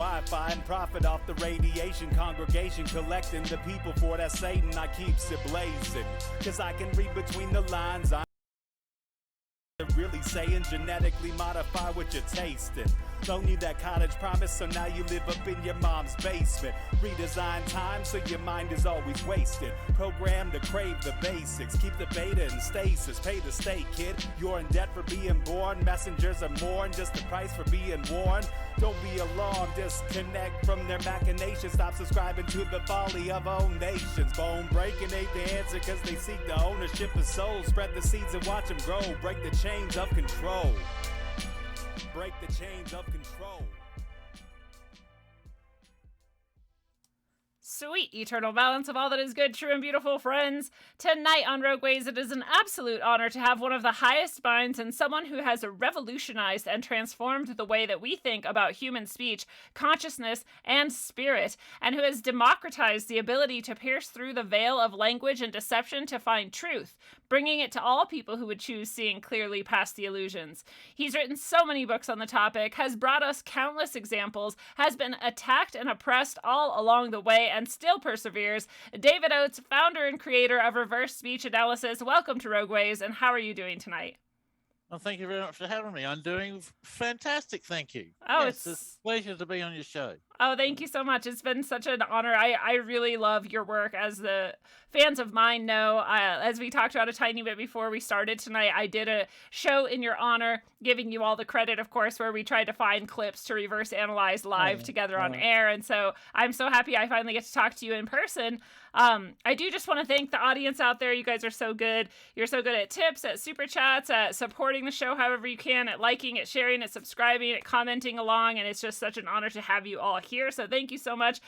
Wi-Fi and profit off the radiation. Congregation collecting the people for that Satan. I keeps it blazing, cause I can read between the lines. I'm really saying genetically modify what you're tasting. Don't need that cottage promise, so now you live up in your mom's basement. Redesign time so your mind is always wasted. Programmed to crave the basics. Keep the beta in stasis. Pay the state, kid. You're in debt for being born. Messengers are more than just the price for being warned. Don't be alarmed. Disconnect from their machinations. Stop subscribing to the folly of own nations. Bone breaking ain't the answer, cause they seek the ownership of souls. Spread the seeds and watch them grow. Break the chains of control. Break the chains of control. Sweet eternal balance of all that is good, true, and beautiful, friends. Tonight on Rogueways, it is an absolute honor to have one of the highest minds and someone who has revolutionized and transformed the way that we think about human speech, consciousness, and spirit, and who has democratized the ability to pierce through the veil of language and deception to find truth, bringing it to all people who would choose seeing clearly past the illusions. He's written so many books on the topic, has brought us countless examples, has been attacked and oppressed all along the way, and still perseveres. David Oates, founder and creator of Reverse Speech Analysis. Welcome to Rogueways, and how are you doing tonight? Well, thank you very much for having me. I'm doing fantastic, thank you. Oh, yes, it's a pleasure to be on your show. Oh, thank you so much. It's been such an honor. I really love your work, as the fans of mine know. As we talked about a tiny bit before we started tonight, I did a show in your honor, giving you all the credit, of course, where we tried to find clips to reverse analyze live together on air. And so I'm so happy I finally get to talk to you in person. I do just want to thank the audience out there. You guys are so good. You're so good at tips, at super chats, at supporting the show however you can, at liking, at sharing, at subscribing, at commenting along. And it's just such an honor to have you all here. So thank you so much.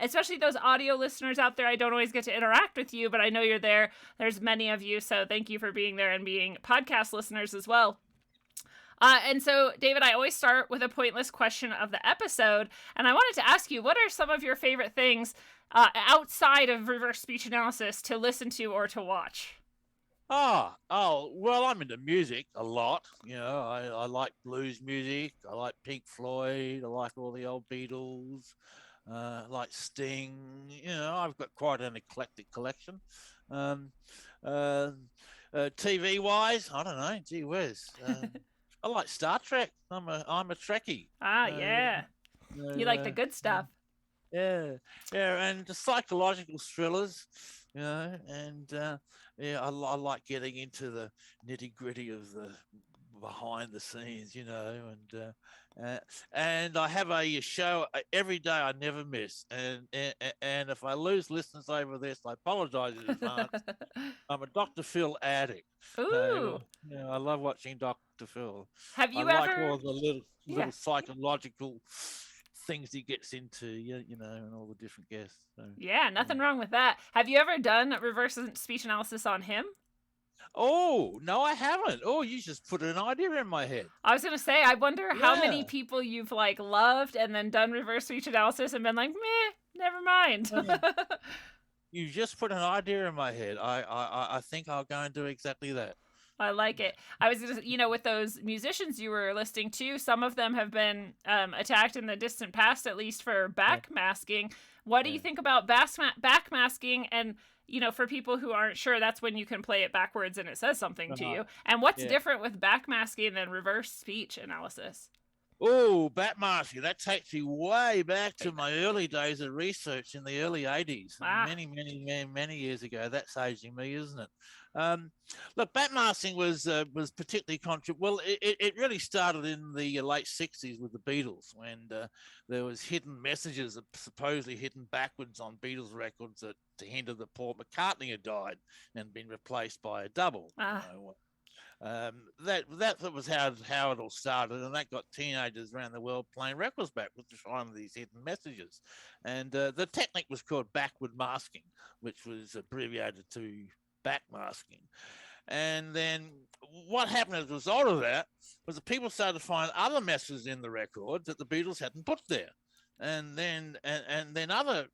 Especially those audio listeners out there. I don't always get to interact with you, but I know you're there. There's many of you. So thank you for being there and being podcast listeners as well. And so, David, I always start with a pointless question of the episode. And I wanted to ask you, what are some of your favorite things outside of reverse speech analysis to listen to or to watch? Well, I'm into music a lot. You know, I like blues music. I like Pink Floyd. I like all the old Beatles. I like Sting. You know, I've got quite an eclectic collection. TV-wise, I don't know. Gee whiz. I like Star Trek. I'm a Trekkie. Yeah. You like the good stuff. Yeah, and the psychological thrillers, you know, and I like getting into the nitty gritty of the behind the scenes, you know, and I have a show every day I never miss, and if I lose listeners over this, I apologize in advance. I'm a Dr. Phil addict. Ooh. So, you know, I love watching Dr. Phil. Have you like ever? all the little psychological things he gets into, you know, and all the different guests. So, yeah, nothing wrong with that. Have you ever done reverse speech analysis on him? Oh, no, I haven't. Oh, you just put an idea in my head. I was going to say, I wonder how many people you've like loved and then done reverse speech analysis and been like, meh, never mind. You just put an idea in my head. I think I'll go and do exactly that. I like it. I was just, you know, with those musicians you were listing to, some of them have been attacked in the distant past, at least for backmasking. What do you think about backmasking? And, you know, for people who aren't sure, that's when you can play it backwards and it says something to you. And what's different with backmasking than reverse speech analysis? Oh, backmasking. That takes me way back to my early days of research in the early 80s. Many years ago. That's aging me, isn't it? Look, backmasking was particularly controversial. Well, it really started in the late 60s with the Beatles, when there was hidden messages supposedly hidden backwards on Beatles records to hint that Paul McCartney had died and been replaced by a double. You know. That was how it all started, and that got teenagers around the world playing records backwards to find these hidden messages. And the technique was called backward masking, which was abbreviated to backmasking. And then what happened as a result of that was that people started to find other messages in the record that the Beatles hadn't put there, and then other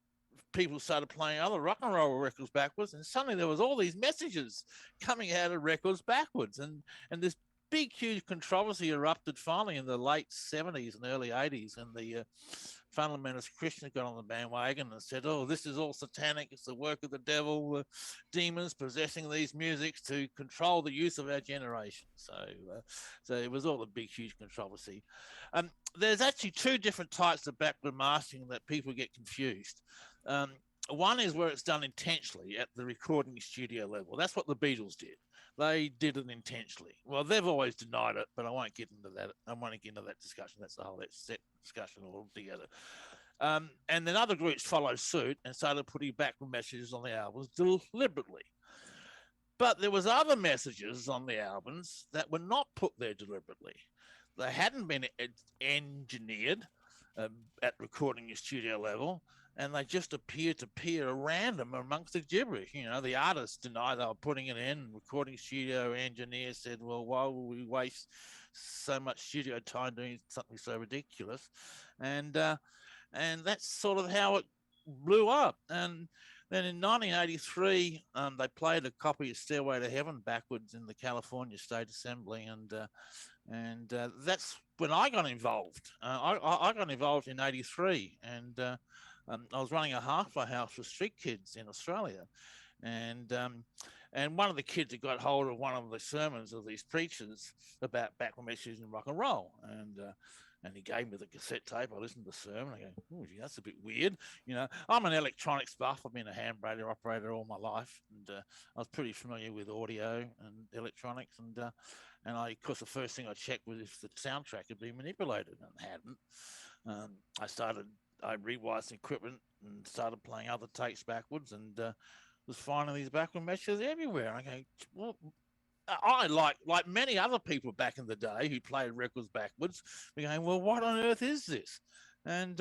people started playing other rock and roll records backwards, and suddenly there was all these messages coming out of records backwards, and this big huge controversy erupted finally in the late 70s and early 80s, and the fundamentalist Christians got on the bandwagon and said, "Oh, this is all satanic. It's the work of the devil, demons possessing these musics to control the youth of our generation." So it was all a big, huge controversy. There's actually two different types of backward mastering that people get confused. One is where it's done intentionally at the recording studio level. That's what the Beatles did. They did it intentionally. Well, they've always denied it, but I won't get into that. I won't get into that discussion. That's the whole set discussion altogether. And then other groups followed suit and started putting backward messages on the albums deliberately. But there was other messages on the albums that were not put there deliberately. They hadn't been engineered at recording your studio level, and they just appeared to appear random amongst the gibberish. The artists denied they were putting it in. Recording studio engineers said, "Well, why will we waste so much studio time doing something so ridiculous?" And that's sort of how it blew up. And then in 1983, they played a copy of Stairway to Heaven backwards in the California State Assembly, and that's when I got involved. I got involved in '83, and I was running a halfway house for street kids in Australia, and one of the kids had got hold of one of the sermons of these preachers about backward messages in rock and roll, and he gave me the cassette tape. I listened to the sermon. I go, "Oh, gee, that's a bit weird." I'm an electronics buff. I've been a hand radio operator all my life, and I was pretty familiar with audio and electronics. And of course, the first thing I checked was if the soundtrack had been manipulated, and it hadn't. I rewired some equipment and started playing other tapes backwards, and was finding these backward messages everywhere. And I go, "Well," I like many other people back in the day who played records backwards, we're going, "Well, what on earth is this?" And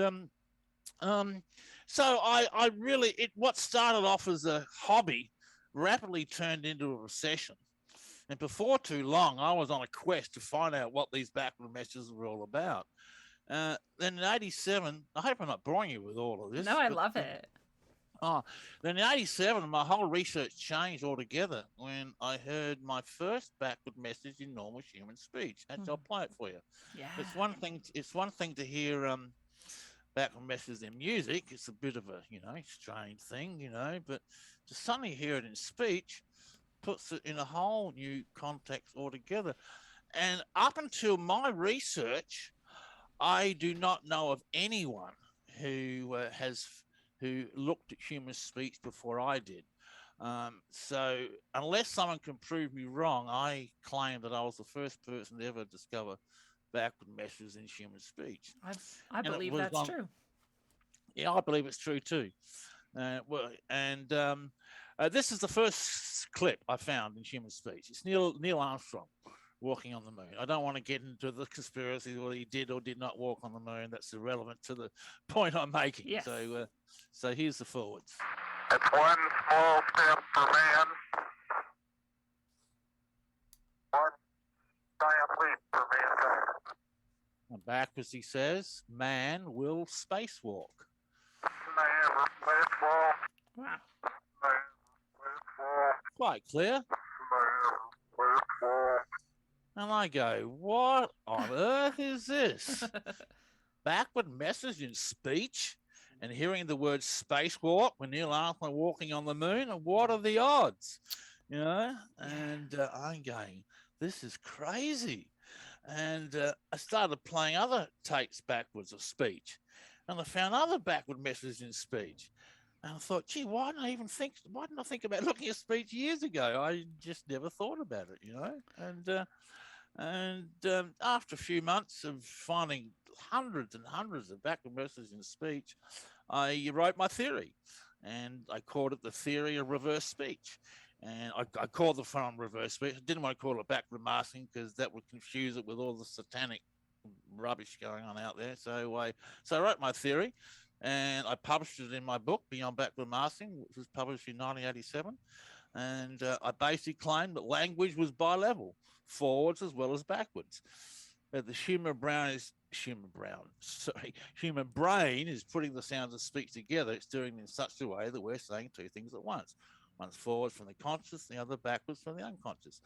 so I really, what started off as a hobby rapidly turned into a obsession. And before too long, I was on a quest to find out what these backward messages were all about. Then in '87, I hope I'm not boring you with all of this. No, I love it. Then in '87, my whole research changed altogether when I heard my first backward message in normal human speech. Actually, I'll play it for you. Yeah. It's one thing to hear backward messages in music. It's a bit of a strange thing, but to suddenly hear it in speech puts it in a whole new context altogether. And up until my research, I do not know of anyone who looked at human speech before I did. So unless someone can prove me wrong, I claim that I was the first person to ever discover backward messages in human speech. I believe that's true. Yeah, I believe it's true too. This is the first clip I found in human speech. It's Neil Armstrong walking on the moon. I don't want to get into the conspiracy what he did or did not walk on the moon. That's irrelevant to the point I'm making. Yes. So here's the forwards. It's one small step for man, one giant leap for mankind. And backwards he says, "Man will spacewalk." Man will spacewalk. Wow. Man will spacewalk. Quite clear. Man will spacewalk. And I go, "What on earth is this?" Backward message in speech? And hearing the word spacewalk when Neil Armstrong walking on the moon, what are the odds? And I'm going, this is crazy. And I started playing other tapes backwards of speech, and I found other backward messages in speech. And I thought, gee, why didn't I think about looking at speech years ago? I just never thought about it, And after a few months of finding hundreds and hundreds of backward messages in speech, I wrote my theory, and I called it the theory of reverse speech. And I called the phone reverse speech. I didn't want to call it backward masking because that would confuse it with all the satanic rubbish going on out there. So I wrote my theory, and I published it in my book, Beyond Backward Masking, which was published in 1987. And I basically claimed that language was bi-level, forwards as well as backwards. That the human brain is putting the sounds of speech together. It's doing it in such a way that we're saying two things at once. One's forwards from the conscious, the other backwards from the unconscious.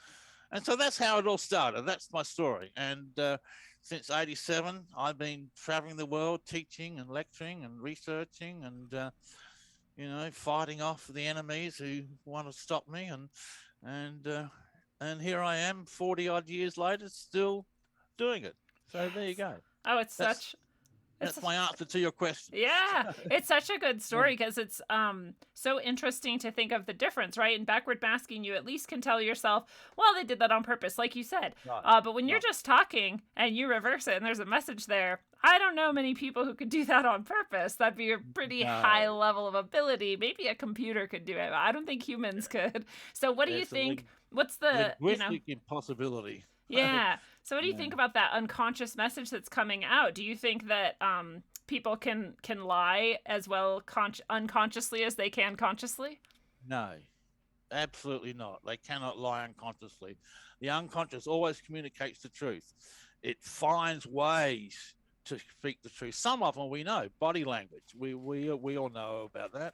And so that's how it all started. That's my story. And since '87. I've been traveling the world, teaching and lecturing and researching, and fighting off the enemies who want to stop me, and uh, and here I am, 40 odd years later, still doing it. So there you Yes. go. Oh, it's That's such it's that's my answer to your question. yeah, it's such a good Yeah. story because it's so interesting to think of the difference, right? In backward masking, you at least can tell yourself, well, they did that on purpose, like you said. Right. But when you're Right. just talking and you reverse it and there's a message there, I don't know many people who could do that on purpose. That'd be a pretty high No, level of ability. Maybe a computer could do it, but I don't think humans could. So what do you it's a think? What's the, linguistic impossibility. yeah. So what do you Yeah. think about that unconscious message that's coming out? Do you think that people can lie as well unconsciously as they can consciously? No, absolutely not. They cannot lie unconsciously. The unconscious always communicates the truth. It finds ways to speak the truth. Some of them we know, body language. We all know about that.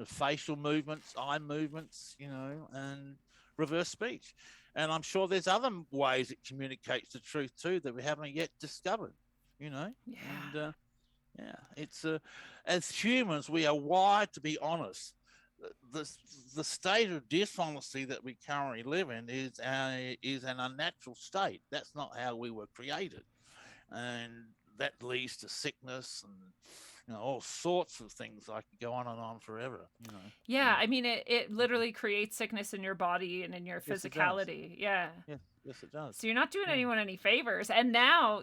Facial movements, eye movements, and reverse speech. And I'm sure there's other ways it communicates the truth too that we haven't yet discovered. Yeah. And yeah, it's as humans we are wired to be honest. The state of dishonesty that we currently live in is an unnatural state. That's not how we were created, and that leads to sickness and all sorts of things. I could go on and on forever. Yeah, I mean it literally creates sickness in your body and in your Yes, it does. physicality. Yeah. Yes, it does. So you're not doing Yeah. anyone any favors. And now,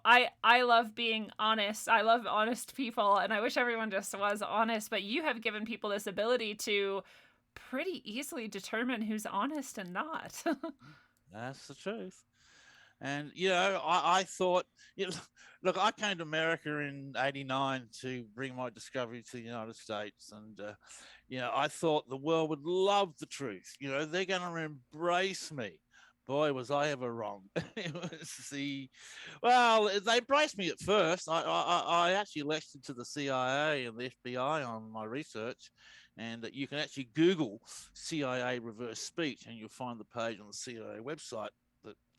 I love being honest. I love honest people, and I wish everyone just was honest, but you have given people this ability to pretty easily determine who's honest and not. That's the truth. And I thought, look, I came to America in '89 to bring my discovery to the United States, and I thought the world would love the truth. They're going to embrace me. Boy, was I ever wrong. It was well, they embraced me at first. I actually lectured to the CIA and the FBI on my research, and you can actually Google CIA reverse speech, and you'll find the page on the CIA website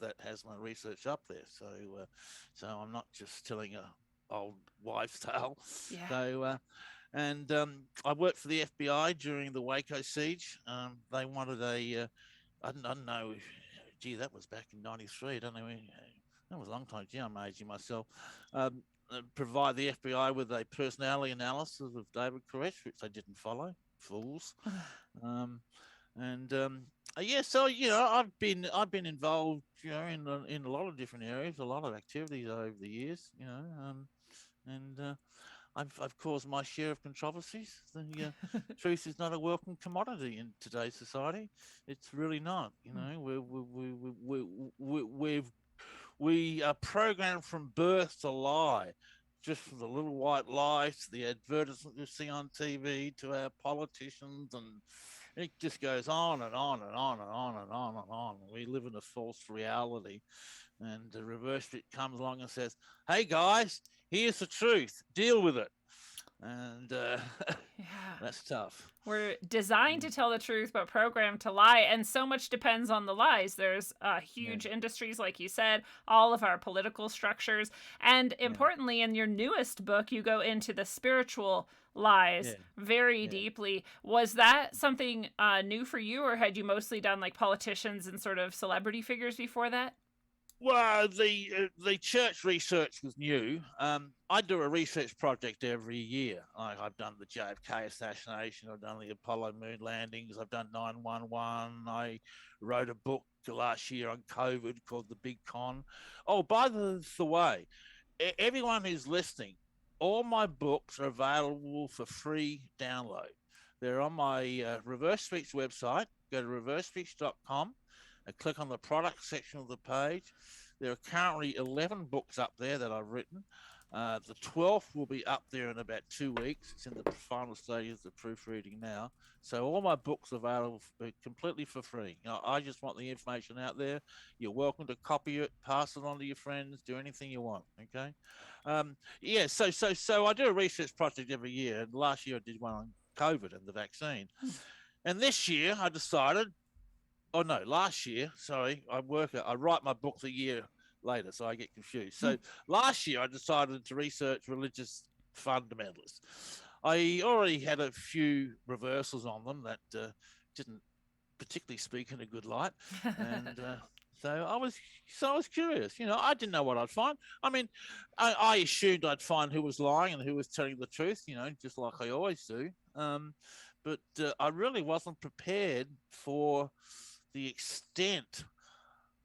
that has my research up there. So I'm not just telling a old wives' tale. Yeah. So and I worked for the FBI during the Waco siege. They wanted I don't know. Gee, that was back in '93. I don't know. That was a long time. Gee, I'm aging myself. Provide the FBI with a personality analysis of David Koresh, which they didn't follow. Fools. And yeah, so I've been involved, in a lot of different areas, a lot of activities over the years, and I've caused my share of controversies. The truth is not a welcome commodity in today's society. It's really not. We are programmed from birth to lie, just from the little white lies to the advertisement you see on TV to our politicians, and it just goes on and on and on and on and on and on. We live in a false reality, and the reverse bit comes along and says, "Hey guys, here's the truth. Deal with it." And Yeah. that's tough. We're designed to tell the truth, but programmed to lie, and so much depends on the lies. There's huge industries, like you said, all of our political structures, and importantly, in your newest book, you go into the spiritual lies very deeply. Was that something new for you, or had you mostly done like politicians and sort of celebrity figures before that? Well, the church research was new. I do a research project every year. I've done the JFK assassination. I've done the Apollo moon landings. I've done 9/11. I wrote a book last year on COVID called The Big Con. Oh, by the way, everyone who's listening, all my books are available for free download. They're on my Reverse Speech website. Go to reversespeech.com. Click on the product section of the page. There are currently 11 books up there that I've written. The 12th will be up there in about 2 weeks. It's in the final stages of proofreading now. So all my books are available completely for free. I just want the information out there. You're welcome to copy it, pass it on to your friends, do anything you want. Okay. So I do a research project every year. And last year I did one on COVID and the vaccine. And this year I decided, last year, sorry, I write my books a year later, so I get confused. So last year I decided to research religious fundamentalists. I already had a few reversals on them that didn't particularly speak in a good light, and so I was curious. I didn't know what I'd find. I mean, I assumed I'd find who was lying and who was telling the truth. Just like I always do. But I really wasn't prepared for the extent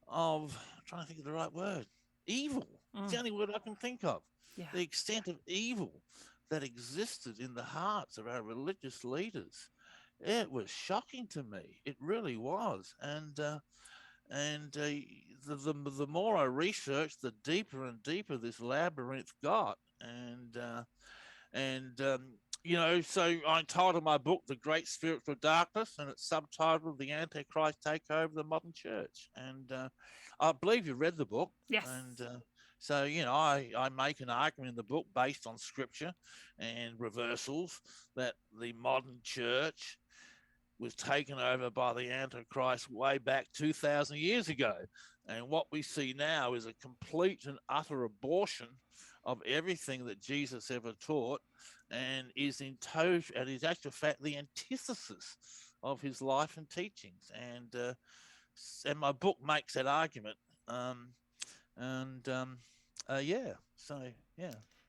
of, I'm trying to think of the right word, evil. It's the only word I can think of. Yeah. The extent of evil that existed in the hearts of our religious leaders. It was shocking to me. It really was. The more I researched, the deeper and deeper this labyrinth got. So I entitled my book "The Great Spiritual Darkness," and it's subtitled "The Antichrist Takeover of the Modern Church." And I believe you read the book. Yes. And I make an argument in the book based on scripture and reversals that the modern church was taken over by the Antichrist way back 2,000 years ago. And what we see now is a complete and utter abortion of everything that Jesus ever taught, and is actual fact the antithesis of his life and teachings. And my book makes that argument.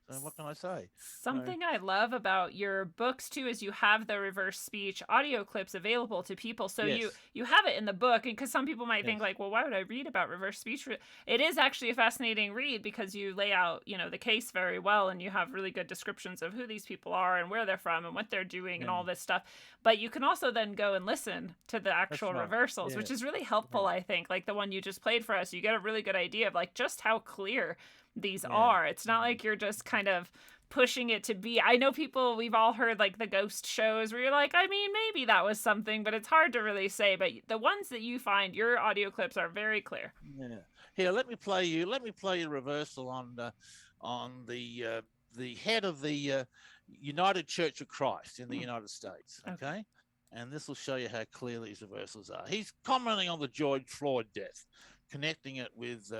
So what can I say? Something I love about your books too is you have the reverse speech audio clips available to people. So Yes. you have it in the book, and because some people might think Yes. like, well, why would I read about reverse speech? It is actually a fascinating read because you lay out, the case very well, and you have really good descriptions of who these people are and where they're from and what they're doing and all this stuff. But you can also then go and listen to the actual reversals, which is really helpful, I think. Like the one you just played for us, you get a really good idea of like just how clear these are. It's not like you're just kind of pushing it to be. I know we've all heard like the ghost shows where you're like, I mean, maybe that was something, but it's hard to really say. But the ones that you find, your audio clips are very clear. Yeah. Here, let me play you a reversal on the head of the United Church of Christ in the United States. Okay. And this will show you how clear these reversals are. He's commenting on the George Floyd death, connecting it with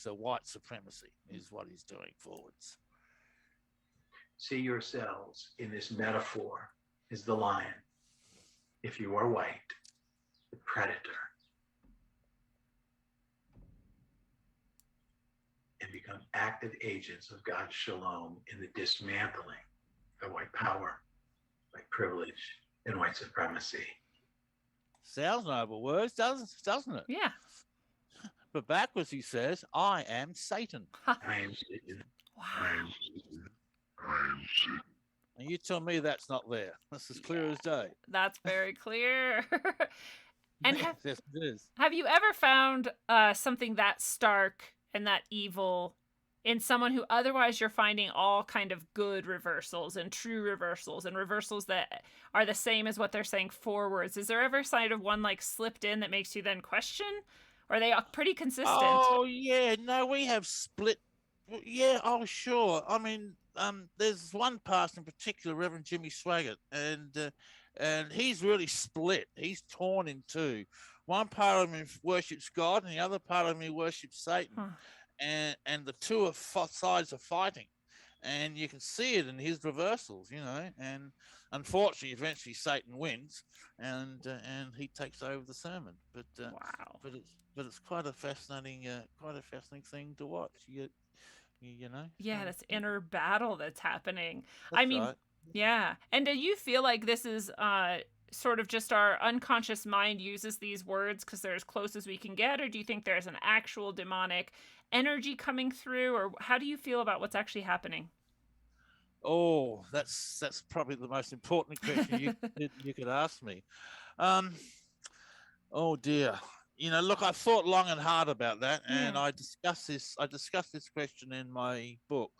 white supremacy is what he's doing forwards. See yourselves in this metaphor as the lion. If you are white, the predator. And become active agents of God's shalom in the dismantling of white power, white privilege, and white supremacy. Sounds noble words, doesn't it? Yeah. But backwards he says, I am Satan. I am Satan. Wow. I am Satan. I am Satan. And you tell me that's not there. That's as clear as day. That's very clear. And yes, it is. Have you ever found something that stark and that evil in someone who otherwise you're finding all kind of good reversals and true reversals and reversals that are the same as what they're saying forwards? Is there ever side of one like slipped in that makes you then question? Or are they pretty consistent? Oh, yeah. No, we have split. Yeah, oh, sure. I mean, there's one pastor in particular, Reverend Jimmy Swaggart, and he's really split. He's torn in two. One part of him worships God, and the other part of him worships Satan. And the two sides are fighting, and you can see it in his reversals, and unfortunately eventually Satan wins, and he takes over the sermon. But wow. But it's quite a fascinating thing to watch. You know. Yeah, this inner battle that's happening. That's I mean, right. Yeah. And do you feel like this is sort of just our unconscious mind uses these words because they're as close as we can get, or do you think there's an actual demonic energy coming through, or how do you feel about what's actually happening? Oh, that's probably the most important question you could ask me. Oh dear. Look, I thought long and hard about that, and I discussed this question in my book.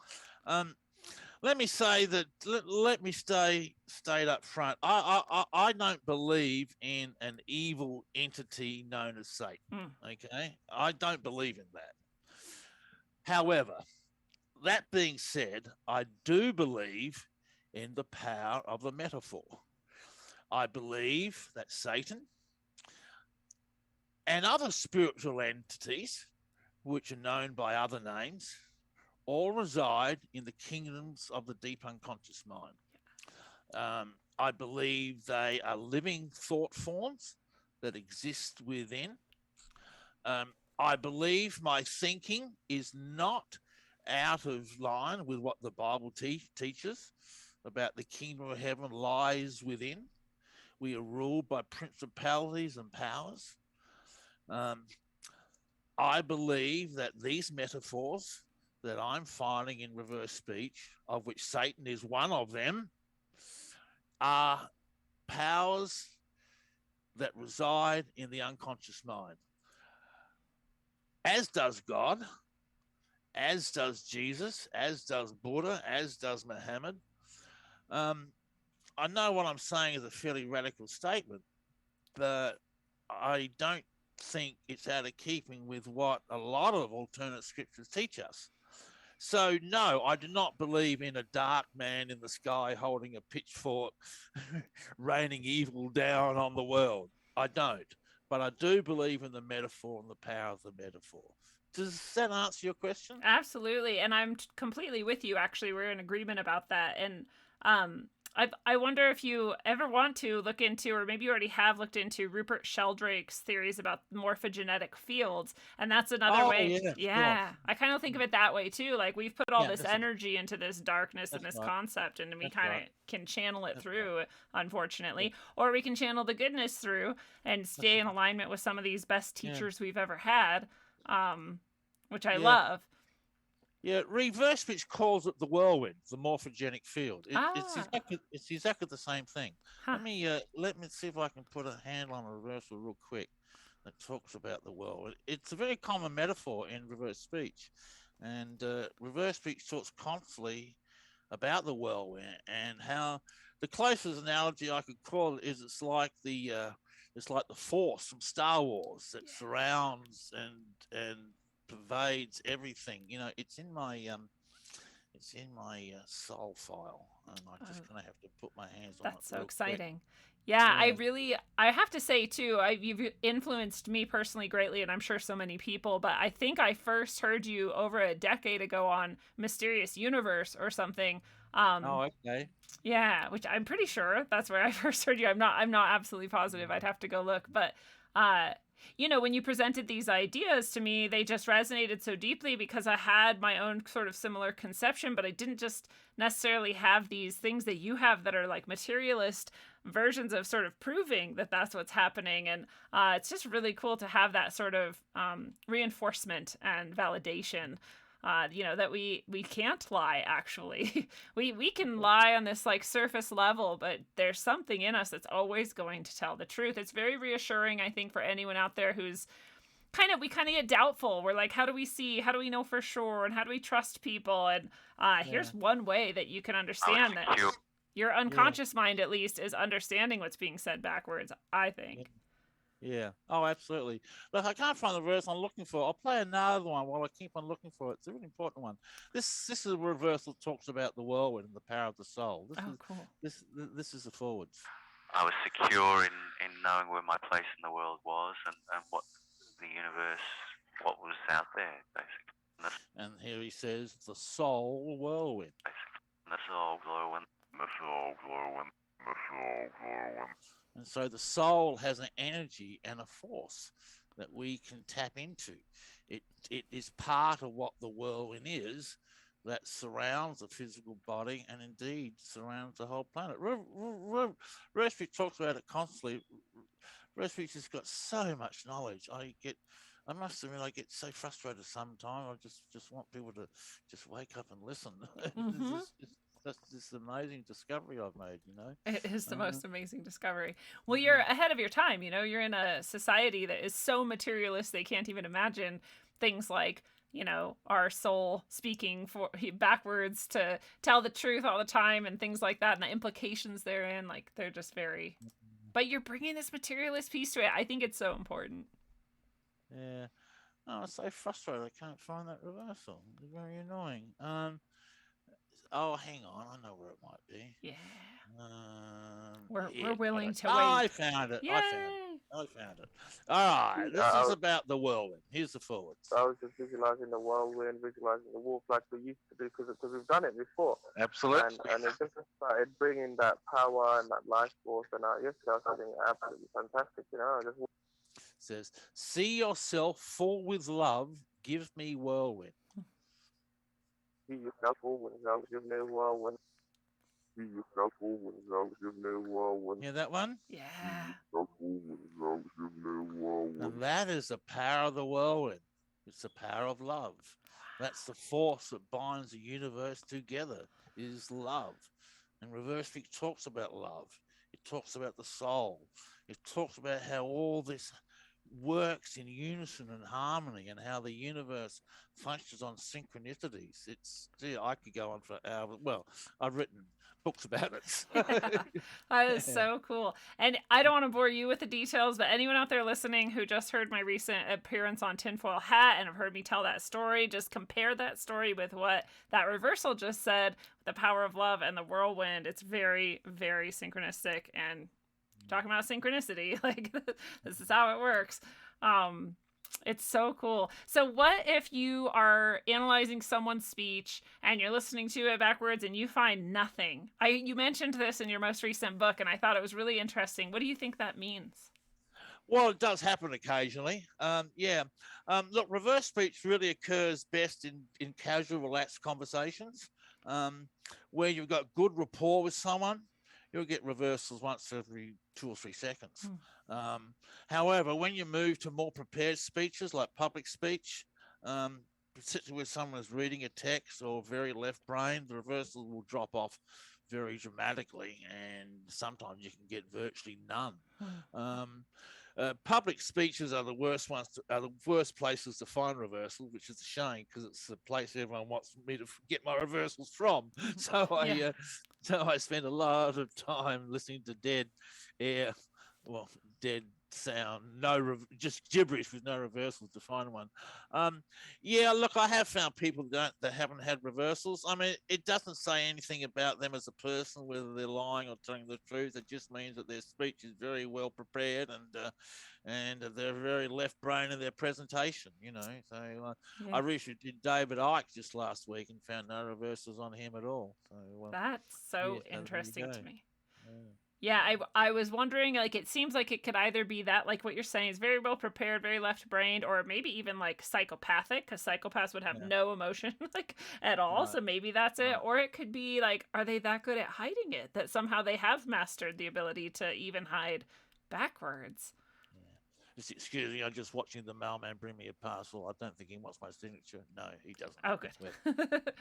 Let me say that. Let me stay up front. I don't believe in an evil entity known as Satan. Okay, I don't believe in that. However, that being said, I do believe in the power of the metaphor. I believe that Satan and other spiritual entities which are known by other names, all reside in the kingdoms of the deep unconscious mind. I believe they are living thought forms that exist within. I believe my thinking is not out of line with what the Bible teaches about the kingdom of heaven lies within. We are ruled by principalities and powers. Um, I believe that these metaphors that I'm finding in reverse speech, of which Satan is one of them, are powers that reside in the unconscious mind, as does God, as does Jesus, as does Buddha, as does Muhammad. I know what I'm saying is a fairly radical statement, but I don't think it's out of keeping with what a lot of alternate scriptures teach us. So, no, I do not believe in a dark man in the sky holding a pitchfork, raining evil down on the world. I don't. But I do believe in the metaphor and the power of the metaphor. Does that answer your question? Absolutely, and I'm completely with you. Actually, we're in agreement about that. And um, I wonder if you ever want to look into, or maybe you already have looked into, Rupert Sheldrake's theories about morphogenetic fields, and that's another Oh, way. yeah, sure. Yeah, I kind of think of it that way too. Like we've put all Yeah, this energy into this darkness and that's this right. concept, and we That's kind of right. can channel it That's through, right. unfortunately, or we can channel the goodness through and stay in Right. alignment with some of these best Yeah. teachers we've ever had. Which I Yeah. love. Yeah, reverse pitch calls it the whirlwind, the morphogenic field. Ah, It's exactly the same thing. huh. Let me see if I can put a handle on a reversal real quick that talks about the whirlwind. It's a very common metaphor in reverse speech, and reverse speech talks constantly about the whirlwind and how the closest analogy I could call it is it's like the force from Star Wars that surrounds and pervades everything. You know, it's in my soul file, and I'm just gonna have to put my hands on it That's so real quick. exciting. Yeah, Yeah. I have to say too, you've influenced me personally greatly, and I'm sure so many people. But I think I first heard you over a decade ago on Mysterious Universe or something. Oh, okay. Yeah, which I'm pretty sure that's where I first heard you. I'm not absolutely positive. I'd have to go look, but uh when you presented these ideas to me, they just resonated so deeply because I had my own sort of similar conception, but I didn't just necessarily have these things that you have that are like materialist versions of sort of proving that that's what's happening. And it's just really cool to have that sort of reinforcement and validation, that we can't lie. Actually, we can lie on this like surface level, but there's something in us that's always going to tell the truth. It's very reassuring, I think, for anyone out there who's we kind of get doubtful. We're like, how do we see, how do we know for sure, and how do we trust people? And here's one way that you can understand that your unconscious mind, at least, is understanding what's being said backwards, I think. Yeah. Oh, absolutely. Look, I can't find the verse I'm looking for. I'll play another one while I keep on looking for it. It's a really important one. This is a reverse that talks about the whirlwind and the power of the soul. Cool. This is the forwards. I was secure in knowing where my place in the world was and what the universe, what was out there, basically. And here he says, the soul whirlwind. The soul whirlwind. The soul whirlwind. The soul whirlwind. And so the soul has an energy and a force that we can tap into. It is part of what the whirlwind is that surrounds the physical body and indeed surrounds the whole planet. Respect talks about it constantly. Respect has got so much knowledge. I must admit, I get so frustrated sometimes. I just want people to just wake up and listen. Mm-hmm. That's this amazing discovery I've made, It is the most amazing discovery. Well, you're ahead of your time, You're in a society that is so materialist they can't even imagine things like, our soul speaking backwards to tell the truth all the time and things like that, and the implications therein, like they're just very. But you're bringing this materialist piece to it. I think it's so important. Yeah. Oh, I'm so frustrated. I can't find that reversal. It's very annoying. Oh, hang on. I know where it might be. Yeah. Here, We're willing to wait. I found it. Yay! I found it. I found it. All right, this I is was, about the whirlwind. Here's the forwards. I was just visualizing the whirlwind, visualizing the wolf like we used to do because we've done it before. Absolutely. And it just started bringing that power and that life force. And yesterday I was having absolutely fantastic. I just It says, "See yourself full with love. Give me whirlwind." see yourself forward. Give me a whirlwind. See yourself forward. Give me a whirlwind. Hear that one? Yeah. Yourself forward. Give me a whirlwind. And that is the power of the whirlwind. It's the power of love. That's the force that binds the universe together, is love. And Reverse Speech talks about love. It talks about the soul. It talks about how all this works in unison and harmony and how the universe functions on synchronicities. I could go on for hours. Well, I've written books about it. That is so cool. And I don't want to bore you with the details, but anyone out there listening who just heard my recent appearance on Tinfoil Hat and have heard me tell that story, just compare that story with what that reversal just said, the power of love and the whirlwind. It's very, very synchronistic. And talking about synchronicity, like this is how it works. It's so cool. So what if you are analyzing someone's speech and you're listening to it backwards and you find nothing? You mentioned this in your most recent book, and I thought it was really interesting. What do you think that means? Well, it does happen occasionally. Look, reverse speech really occurs best in casual, relaxed conversations where you've got good rapport with someone. You'll get reversals once every 2 or 3 seconds. However, when you move to more prepared speeches like public speech, particularly when someone is reading a text or very left brain, the reversals will drop off very dramatically, and sometimes you can get virtually none. Public speeches are the worst are the worst places to find reversals, which is a shame because it's the place everyone wants me to get my reversals from. So I spend a lot of time listening to dead air, dead sound, just gibberish with no reversals to find one. Look, I have found people that haven't had reversals. I mean, it doesn't say anything about them as a person, whether they're lying or telling the truth. It just means that their speech is very well prepared and they're very left brain in their presentation. So I recently did David Icke just last week and found no reversals on him at all. So that's so interesting to me. Yeah. Yeah, I was wondering, like, it seems like it could either be that, like what you're saying, is very well prepared, very left-brained, or maybe even, like, psychopathic, because psychopaths would have no emotion, like, at all, so maybe that's it. Or it could be, like, are they that good at hiding it, that somehow they have mastered the ability to even hide backwards? Just excuse me, I'm just watching the mailman bring me a parcel. I don't think he wants my signature. No, he doesn't. Oh, good.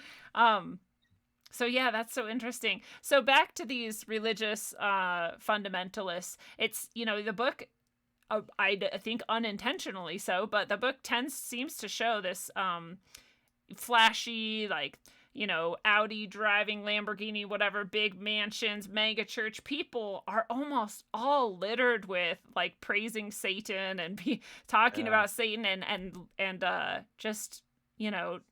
So yeah, that's so interesting. So back to these religious fundamentalists. It's, the book, I think unintentionally so, but the book seems to show this flashy, like, Audi driving, Lamborghini, whatever, big mansions, mega church. People are almost all littered with, like, praising Satan and talking about Satan and just,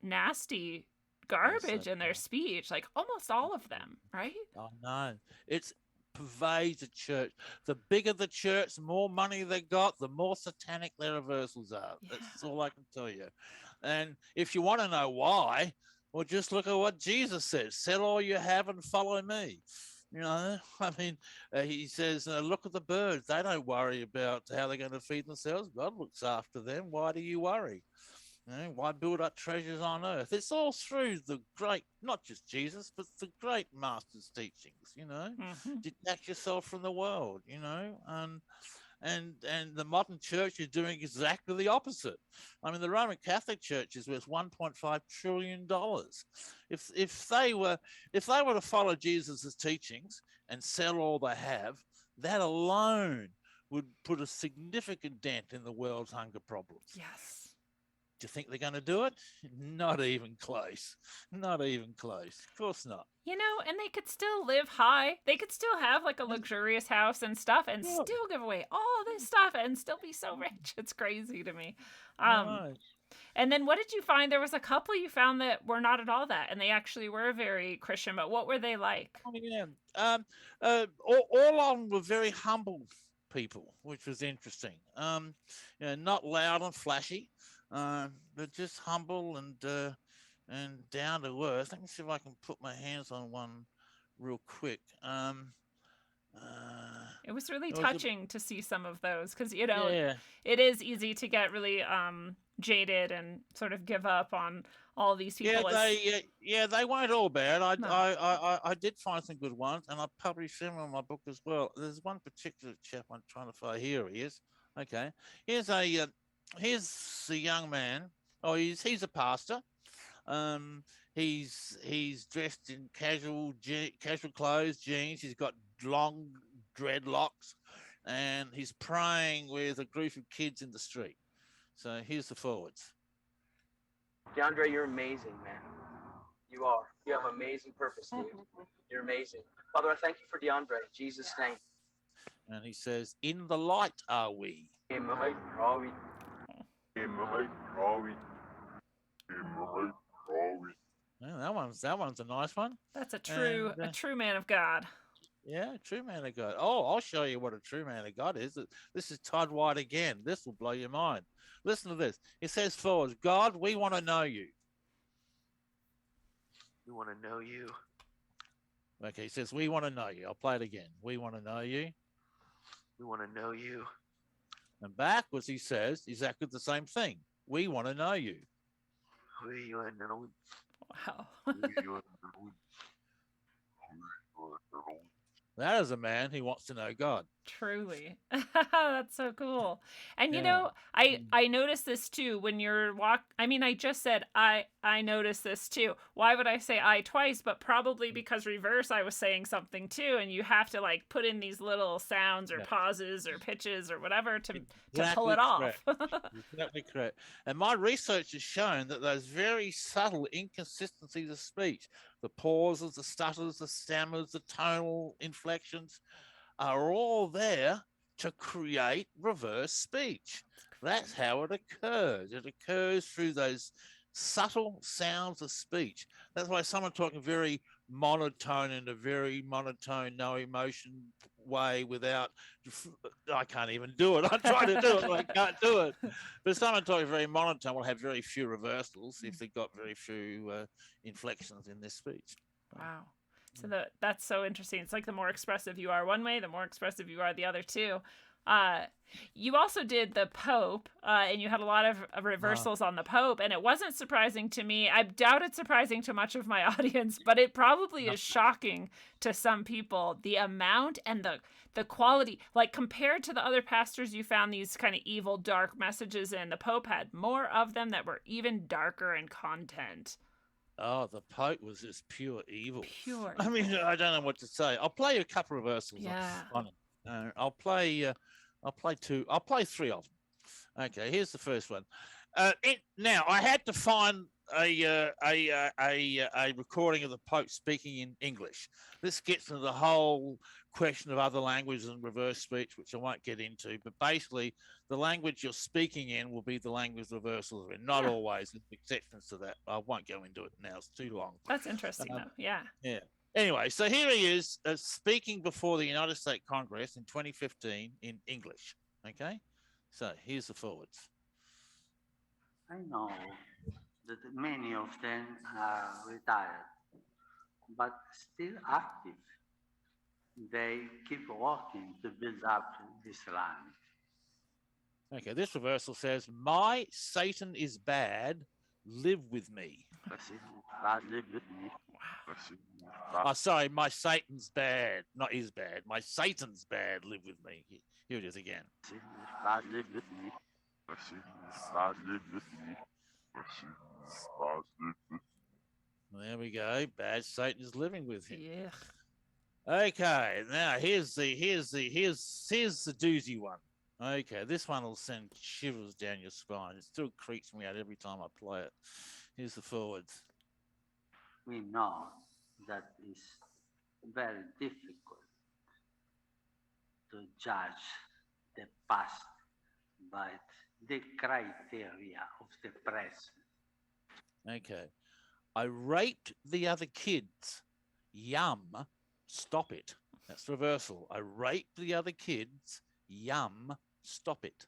nasty garbage in their speech, like almost all of them, right? Oh no, it's pervades the church. The bigger the church, the more money they got, the more satanic their reversals are. That's all I can tell you. And if you want to know why, well, just look at what Jesus says: sell all you have and follow me. I mean, he says, look at the birds. They don't worry about how they're going to feed themselves. God looks after them. Why do you worry? Why build up treasures on earth? It's all through the great, not just Jesus, but the great master's teachings, Detach yourself from the world, and the modern church is doing exactly the opposite. I mean, the Roman Catholic Church is worth $1.5 trillion. If they were to follow Jesus' teachings and sell all they have, that alone would put a significant dent in the world's hunger problems. Yes. Do you think they're going to do it? Not even close. Not even close. Of course not. And they could still live high. They could still have, like, a luxurious house and stuff and still give away all this stuff and still be so rich. It's crazy to me. And then what did you find? There was a couple you found that were not at all that, and they actually were very Christian, but what were they like? Oh, yeah. All of them were very humble people, which was interesting. Not loud and flashy, but just humble and down to earth. Let me see if I can put my hands on one real quick. It was really It was touching to see some of those because yeah, it is easy to get really jaded and sort of give up on all these yeah, people as they weren't all bad. no. I did find some good ones, and I published them in my book as well. There's one particular chap I'm trying to find. Here he is. Okay, here's a young man. Oh, he's a pastor. Um, he's dressed in casual clothes, jeans. He's got long dreadlocks, and he's praying with a group of kids in the street. So here's the forwards. DeAndre, you're amazing, man. You are. You have amazing purpose, dude. You're amazing. Father, I thank you for DeAndre. In Jesus' name. And he says, "In the light are we." Amen. Robbie. Amen. Robbie. Amen. Robbie. Yeah, that one's a nice one. That's a true man of God. Yeah, true man of God. Oh, I'll show you what a true man of God is. This is Todd White again. This will blow your mind. Listen to this. It says forwards, God, we want to know you. We want to know you. Okay, he says, we want to know you. I'll play it again. We want to know you. We want to know you. And backwards, he says exactly the same thing. We want to know you. We want to know you. Wow. We want to know you. That is a man who wants to know God. Truly. That's so cool. And you Yeah. know, I noticed this too when you're I just said I noticed this too. Why would I say I twice? But probably because reverse I was saying something too, and you have to like put in these little sounds or pauses or pitches or whatever to pull it off. Exactly correct. And my research has shown that those very subtle inconsistencies of speech, the pauses, the stutters, the stammers, the tonal inflections, are all there to create reverse speech. That's how it occurs. It occurs through those subtle sounds of speech. That's why someone talking very monotone in a very monotone, no emotion way without, I can't even do it. I try to do it, but I can't do it. But someone talking very monotone will have very few reversals if they've got very few inflections in their speech. Wow. So that's so interesting. It's like the more expressive you are one way, the more expressive you are the other too. You also did the Pope, and you had a lot of reversals on the Pope, and it wasn't surprising to me. I doubt it's surprising to much of my audience, but it probably is shocking to some people, the amount and the quality. Like compared to the other pastors you found these kind of evil, dark messages in, the Pope had more of them that were even darker in content. Oh, the Pope was just pure evil. Pure I mean, I don't know what to say. I'll play you a couple of reversals on it. I'll play two. I'll play three of them. Okay, here's the first one. Now I had to find a recording of the Pope speaking in English. This gets into the whole question of other languages and reverse speech, which I won't get into. But basically, the language you're speaking in will be the language reversals are in. Not always, there's exceptions to that. I won't go into it now. It's too long. That's interesting, though. Yeah. Yeah. Anyway, so here he is speaking before the United States Congress in 2015 in English. Okay, so here's the forwards. I know that many of them are retired, but still active. They keep working to build up this land. Okay, this reversal says, "My Satan is bad. Live with me." Live with me. Oh, sorry, my Satan's bad, not is bad. My Satan's bad. Live with me. Here it is again. Live with me. There we go. Bad Satan is living with him. Yeah. Okay, now here's the doozy one. Okay, this one will send shivers down your spine. It still creeps me out every time I play it. Here's the forwards. We know that it's very difficult to judge the past by the criteria of the present. Okay. I raped the other kids. Yum. Stop it. That's reversal. I raped the other kids. Yum, stop it.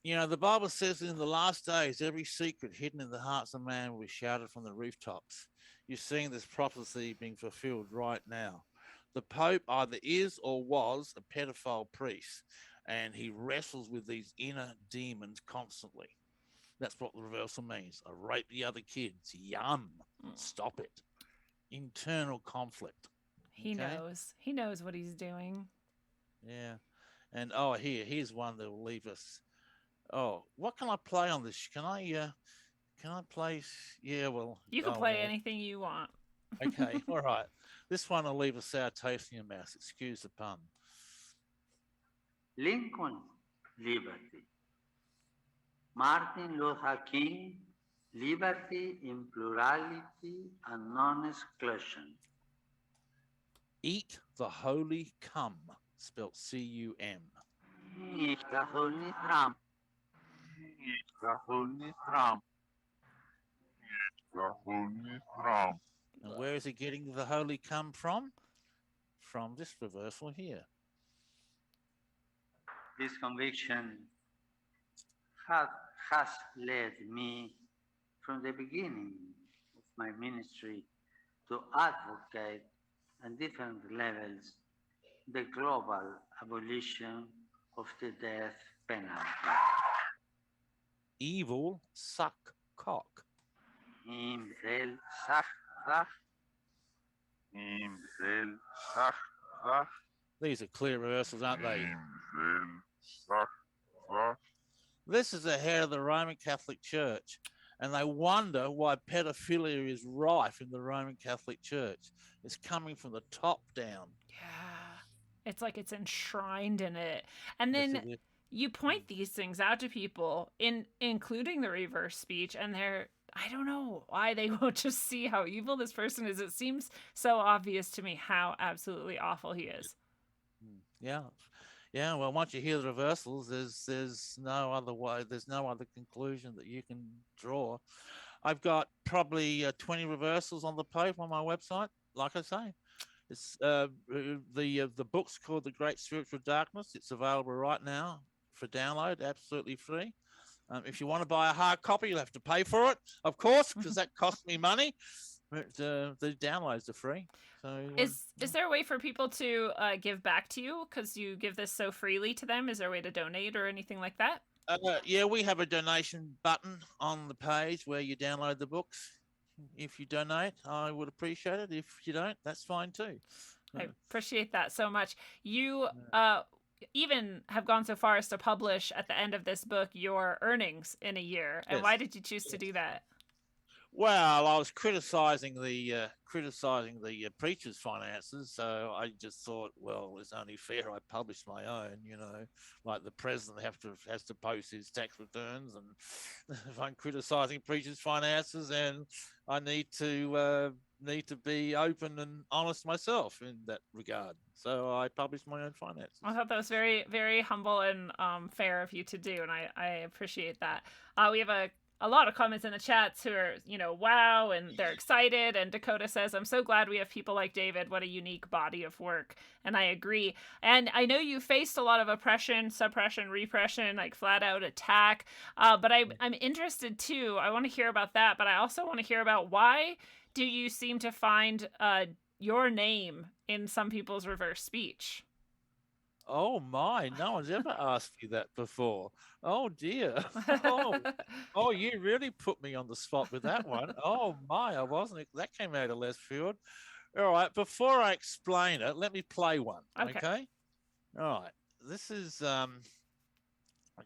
You know, the Bible says in the last days, every secret hidden in the hearts of man will be shouted from the rooftops. You're seeing this prophecy being fulfilled right now. The Pope either is or was a pedophile priest, and he wrestles with these inner demons constantly. That's what the reversal means. I rape the other kids. Yum. Stop it. Internal conflict. He knows. He knows what he's doing. Yeah. And here's one that will leave us. Oh, what can I play on this? Can I play? Yeah, well, you can play anything you want. Okay, all right. This one will leave a sour taste in your mouth. Excuse the pun. Lincoln, liberty. Martin Luther King, liberty in plurality and non-exclusion. Eat the holy cum, spelt C-U-M. Eat the holy Trump. Eat the holy Trump. Eat the holy Trump. And where is he getting the holy cum from? From this reversal here. This conviction has led me from the beginning of my ministry to advocate at different levels the global abolition of the death penalty. Evil suck cock. Imzel sach. Imzel sach. These are clear reversals, aren't they? This is the head of the Roman Catholic Church, and they wonder why pedophilia is rife in the Roman Catholic Church. It's coming from the top down. Yeah. It's like it's enshrined in it. And then you point these things out to people, including the reverse speech, and I don't know why they won't just see how evil this person is. It seems so obvious to me how absolutely awful he is. Yeah. Yeah, well, once you hear the reversals, there's no other way. There's no other conclusion that you can draw. I've got probably 20 reversals on the Pope on my website. Like I say, it's the book's called The Great Spiritual Darkness. It's available right now for download, absolutely free. If you want to buy a hard copy, you'll have to pay for it, of course, because that costs me money. But the downloads are free. So is there a way for people to give back to you because you give this so freely to them? Is there a way to donate or anything like that? Yeah, we have a donation button on the page where you download the books. If you donate, I would appreciate it. If you don't, that's fine too. I appreciate that so much. You even have gone so far as to publish at the end of this book your earnings in a year. And why did you choose to do that? Well, I was criticizing the preacher's finances, so I just thought, well, it's only fair I publish my own. Like the president has to post his tax returns, and if I'm criticizing preacher's finances, and I need to be open and honest myself in that regard. So I published my own finances. I thought that was very, very humble and fair of you to do, and I appreciate that. We have a lot of comments in the chats who are, wow, and they're excited. And Dakota says, I'm so glad we have people like David. What a unique body of work. And I agree. And I know you faced a lot of oppression, suppression, repression, like flat out attack. But I'm interested too. I want to hear about that. But I also want to hear about why do you seem to find your name in some people's reverse speech? Oh my, no one's ever asked you that before. Oh dear. Oh, you really put me on the spot with that one. Oh my, that came out of left field. All right, before I explain it, let me play one. Okay? All right. This is I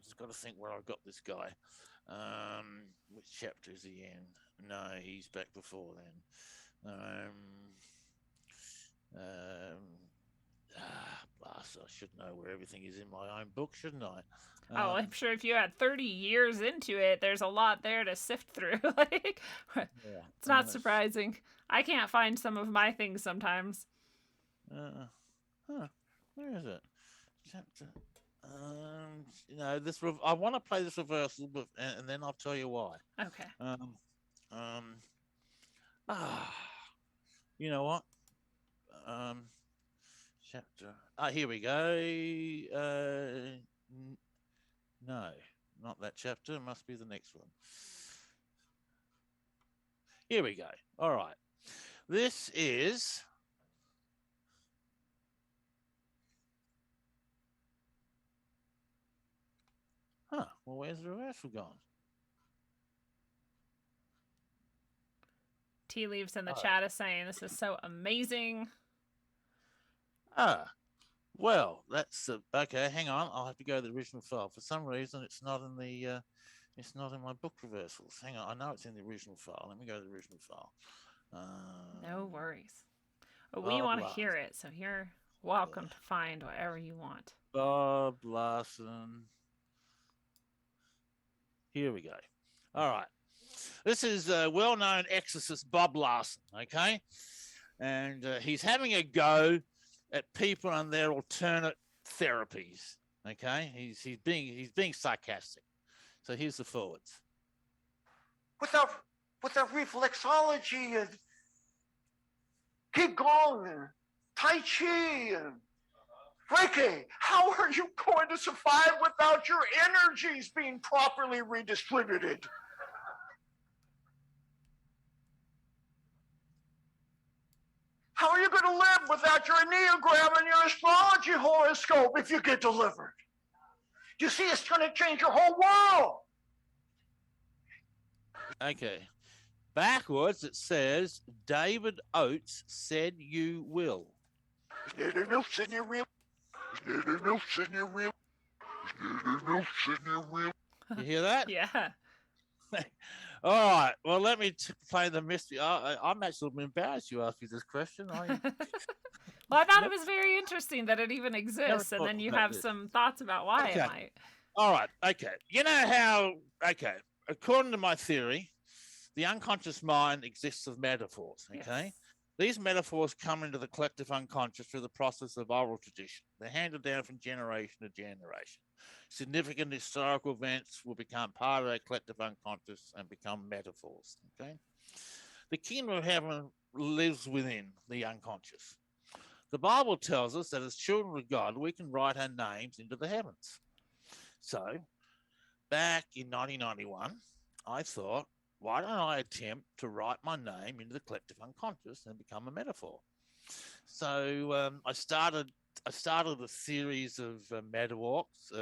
just got to think where I got this guy. Which chapter is he in? No, he's back before then. Blast, I should know where everything is in my own book, shouldn't I? I'm sure if you had 30 years into it, there's a lot there to sift through. It's not surprising. I can't find some of my things sometimes. Where is it? chapter. This I want to play this reversal, but and then I'll tell you why. Okay. Ah, you know what? Chapter. Here we go. No, not that chapter. It must be the next one. Here we go. All right. This is. Well, where's the reversal gone? Tea Leaves in the chat is saying this is so amazing. Well, that's okay. Hang on, I'll have to go to the original file. For some reason, it's not in the. It's not in my book reversals. Hang on, I know it's in the original file. Let me go to the original file. No worries. But we want to hear it, so you're welcome to find whatever you want. Bob Larson. Here we go. All right. This is well-known exorcist Bob Larson, okay? And he's having a go at people and their alternate therapies, okay? He's being sarcastic. So here's the forwards. With the reflexology and Qigong and Tai Chi and Reiki, how are you going to survive without your energies being properly redistributed? How are you going to live without your Enneagram and your astrology horoscope if you get delivered? You see, it's going to change your whole world. Okay. Backwards, it says, David Oates said you will. David Oates said you will. David Oates said you will. David Oates said you will. You hear that? Yeah. All right. Well, let me play the mystery. I'm actually embarrassed you asked me this question. Well, I thought it was very interesting that it even exists, and then you have some thoughts about why it might. All right. Okay. You know how, according to my theory, the unconscious mind exists of metaphors, okay? Yes. These metaphors come into the collective unconscious through the process of oral tradition. They're handed down from generation to generation. Significant historical events will become part of our collective unconscious and become metaphors, okay? The kingdom of heaven lives within the unconscious. The Bible tells us that as children of God, we can write our names into the heavens. So, back in 1991, I thought, why don't I attempt to write my name into the collective unconscious and become a metaphor? So I started a series of meta walks.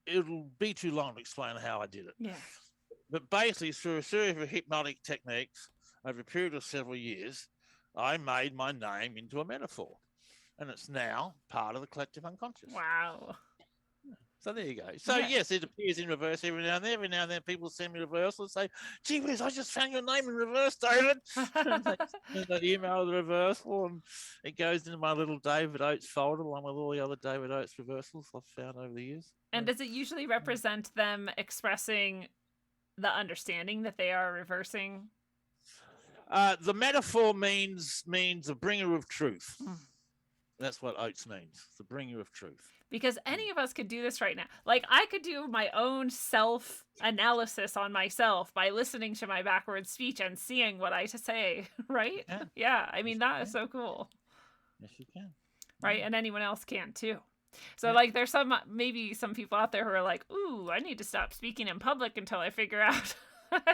It'll be too long to explain how I did it. Yeah. But basically, through a series of hypnotic techniques over a period of several years, I made my name into a metaphor, and it's now part of the collective unconscious. Wow. So there you go. So yes, it appears in reverse every now and then. Every now and then people send me reversal and say, gee whiz, I just found your name in reverse, David. And they email the reversal and it goes into my little David Oates folder along with all the other David Oates reversals I've found over the years. And does it usually represent them expressing the understanding that they are reversing? The metaphor means a bringer of truth. That's what Oates means, the bringer of truth. Because any of us could do this right now. Like, I could do my own self-analysis on myself by listening to my backwards speech and seeing what I say, right? Yeah. I mean, that is so cool. Yes, you can. Right? And anyone else can, too. So, like, there's maybe some people out there who are like, ooh, I need to stop speaking in public until I figure out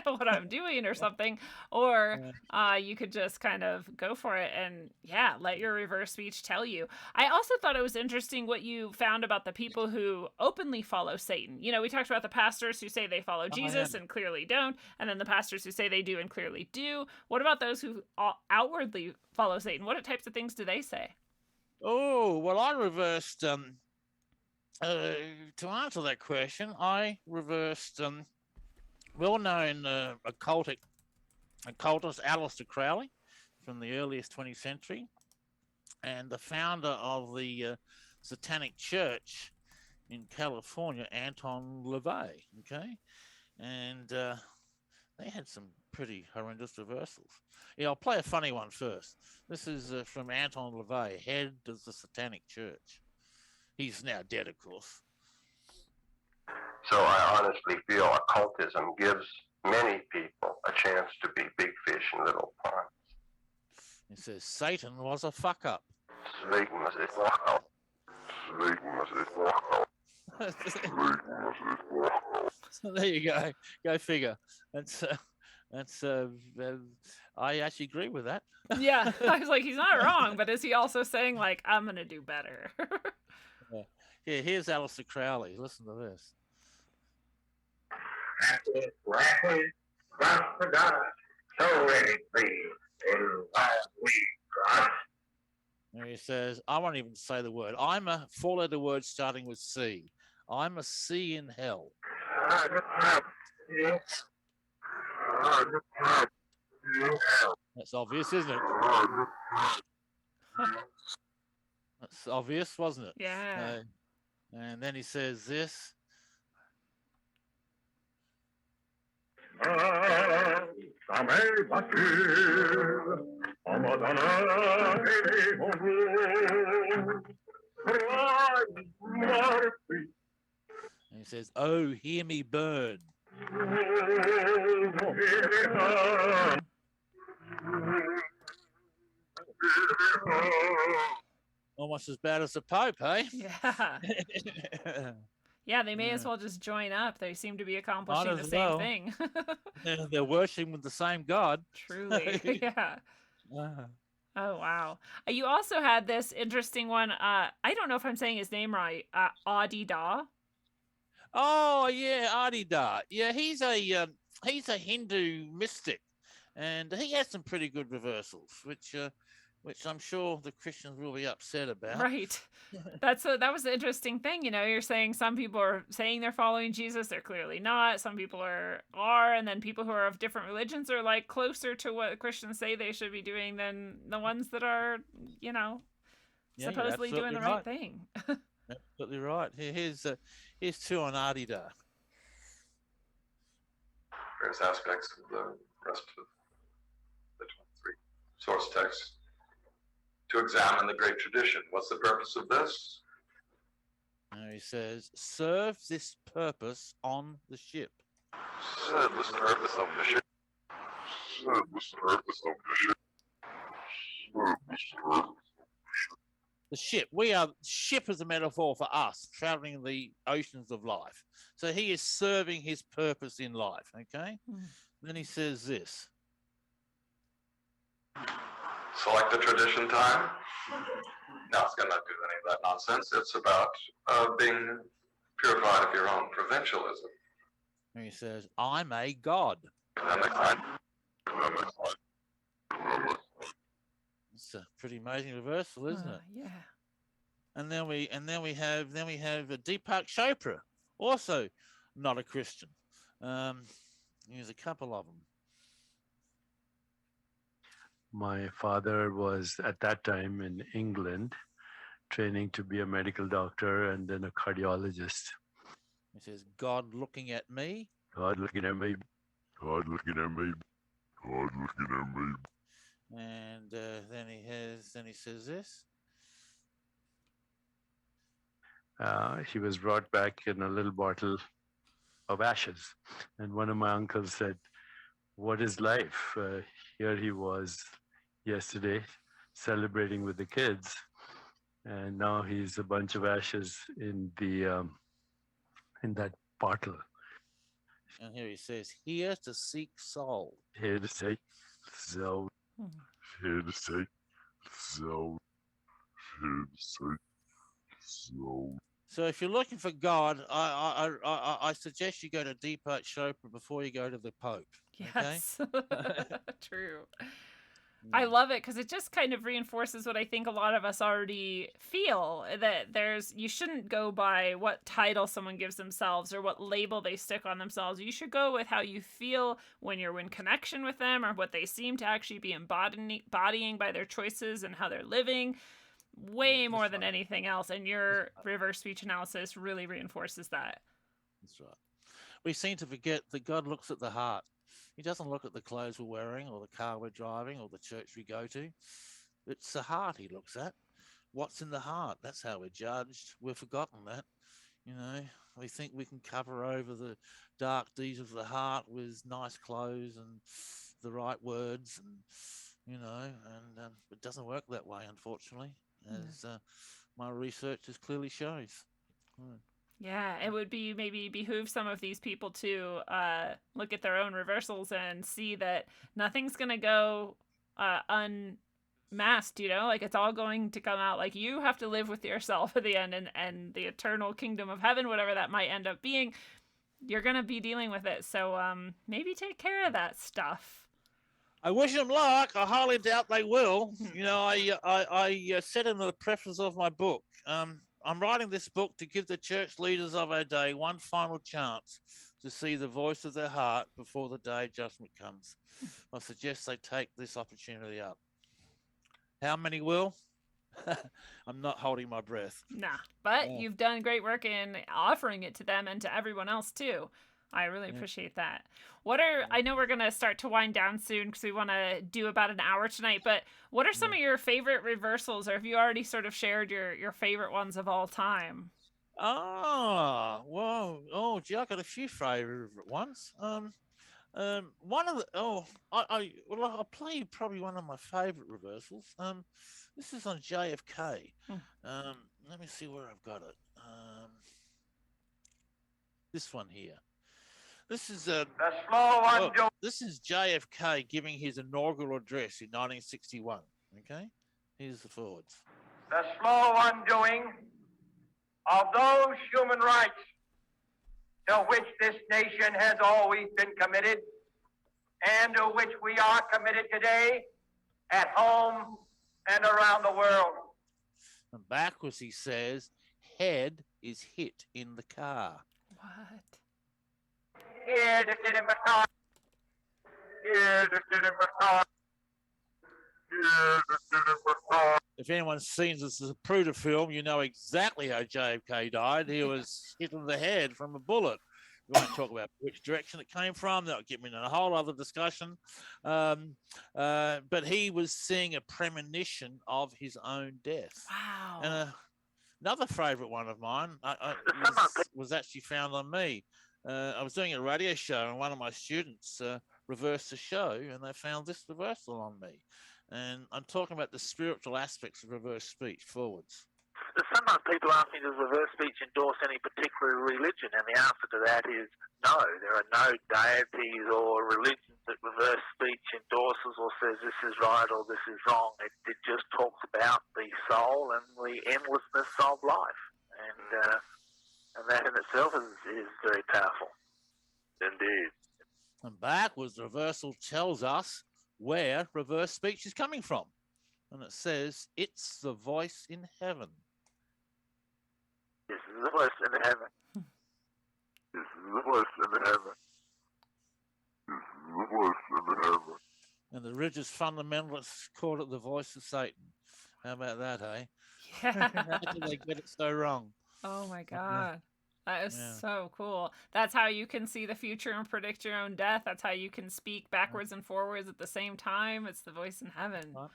what I'm doing or something. Or you could just kind of go for it and let your reverse speech tell you. I also thought it was interesting what you found about the people who openly follow Satan. You know, we talked about the pastors who say they follow Jesus and clearly don't, and then the pastors who say they do and clearly do. What about those who outwardly follow Satan? What types of things do they say? Oh, well, I reversed to answer that question, I reversed well-known occultist Aleister Crowley from the earliest 20th century and the founder of the Satanic Church in California, Anton LaVey, okay? And they had some pretty horrendous reversals. Yeah, I'll play a funny one first. This is from Anton LaVey, head of the Satanic Church. He's now dead, of course. So I honestly feel occultism gives many people a chance to be big fish in little ponds. He says Satan was a fuck up. Satan was a fuck up. Satan was a fuck up. So there you go. Go figure. That's I actually agree with that. Yeah, I was like, he's not wrong, but is he also saying like, I'm gonna do better? Yeah, here's Aleister Crowley. Listen to this. And he says, I won't even say the word. I'm a four-letter word starting with C. I'm a C in hell. That's obvious, isn't it? That's obvious, wasn't it? Yeah. And then he says this. And he says, oh, hear me burn. Almost as bad as the Pope, eh? Yeah. Yeah, they may as well just join up. They seem to be accomplishing the same thing. They're worshiping with the same God. Truly, yeah. Oh, wow. You also had this interesting one. I don't know if I'm saying his name right. Adi Da. Oh, yeah, Adi Da. Yeah, he's a Hindu mystic, and he has some pretty good reversals, which I'm sure the Christians will be upset about. Right. That was the interesting thing. You know, you're saying some people are saying they're following Jesus. They're clearly not. Some people are. And then people who are of different religions are like closer to what Christians say they should be doing than the ones that are, you know, supposedly doing the right thing. Absolutely right. Here's two on Adi Da. Various aspects of the rest of the 23 source texts to examine the great tradition. What's the purpose of this? He says, serve this purpose on the ship. Serve this purpose of the ship. Serve this purpose of the ship. Serve this purpose. The ship. Ship is a metaphor for us traveling the oceans of life. So he is serving his purpose in life. Okay. Then he says this. Select the tradition time. No, it's going to do any of that nonsense. It's about being purified of your own provincialism. And he says, I'm a god. It's a pretty amazing reversal, isn't it? Yeah. And then we have Deepak Chopra, also not a Christian. There's a couple of them. My father was at that time in England training to be a medical doctor and then a cardiologist. He says, God looking at me. God looking at me. God looking at me. God looking at me. And then he says this. He was brought back in a little bottle of ashes. And one of my uncles said, what is life? Here he was yesterday celebrating with the kids. And now he's a bunch of ashes in that bottle. And here he says, here to seek soul. Here to seek soul. Here to seek soul. Here to seek soul. So if you're looking for God, I suggest you go to Deepak Chopra before you go to the Pope. Yes. Okay? True. I love it because it just kind of reinforces what I think a lot of us already feel, that you shouldn't go by what title someone gives themselves or what label they stick on themselves. You should go with how you feel when you're in connection with them or what they seem to actually be embodying by their choices and how they're living, way more than anything else. And your reverse speech analysis really reinforces that. That's right. We seem to forget that God looks at the heart. He doesn't look at the clothes we're wearing or the car we're driving or the church we go to. It's the heart he looks at. What's in the heart? That's how we're judged. We've forgotten that. You know, we think we can cover over the dark deeds of the heart with nice clothes and the right words, and it doesn't work that way, unfortunately, as my research has clearly shows. Yeah, it would be maybe behoove some of these people to look at their own reversals and see that nothing's gonna go unmasked. Like it's all going to come out. Like you have to live with yourself at the end, and the eternal kingdom of heaven, whatever that might end up being, you're gonna be dealing with it. So maybe take care of that stuff. I wish them luck. I highly doubt they will. I said in the preface of my book, I'm writing this book to give the church leaders of our day one final chance to see the voice of their heart before the day of judgment comes. I suggest they take this opportunity up. How many will? I'm not holding my breath. Nah, but you've done great work in offering it to them and to everyone else too. I really appreciate that. I know we're going to start to wind down soon because we want to do about an hour tonight, but what are some of your favorite reversals, or have you already sort of shared your favorite ones of all time? Oh, gee, I got a few favorite ones. One of the, I'll play probably one of my favorite reversals. This is on JFK. Let me see where I've got it. This one here. This is this is JFK giving his inaugural address in 1961. Okay, here's the forwards. The slow undoing of those human rights to which this nation has always been committed, and to which we are committed today at home and around the world. And backwards he says, head is hit in the car. What? Here to sit in the car. Here to sit in the car. Here to sit in the car. If anyone's seen this as a Zapruder film, you know exactly how JFK died. He was hit in the head from a bullet. We won't talk about which direction it came from. That'll get me in a whole other discussion. But he was seeing a premonition of his own death. Wow. And another favourite one of mine was actually found on me. I was doing a radio show, and one of my students reversed the show, and they found this reversal on me. And I'm talking about the spiritual aspects of reverse speech forwards. Sometimes people ask me, does reverse speech endorse any particular religion? And the answer to that is no. There are no deities or religions that reverse speech endorses or says this is right or this is wrong. It just talks about the soul and the endlessness of life. And that in itself is very powerful. Indeed. And backwards, the reversal tells us where reverse speech is coming from. And it says, it's the voice in heaven. This is the voice in heaven. This is the voice in heaven. This is the voice in heaven. And the religious fundamentalists called it the voice of Satan. How about that, eh? Yeah. How did they get it so wrong? Oh my God. That is so cool. That's how you can see the future and predict your own death. That's how you can speak backwards and forwards at the same time. It's the voice in heaven. Right.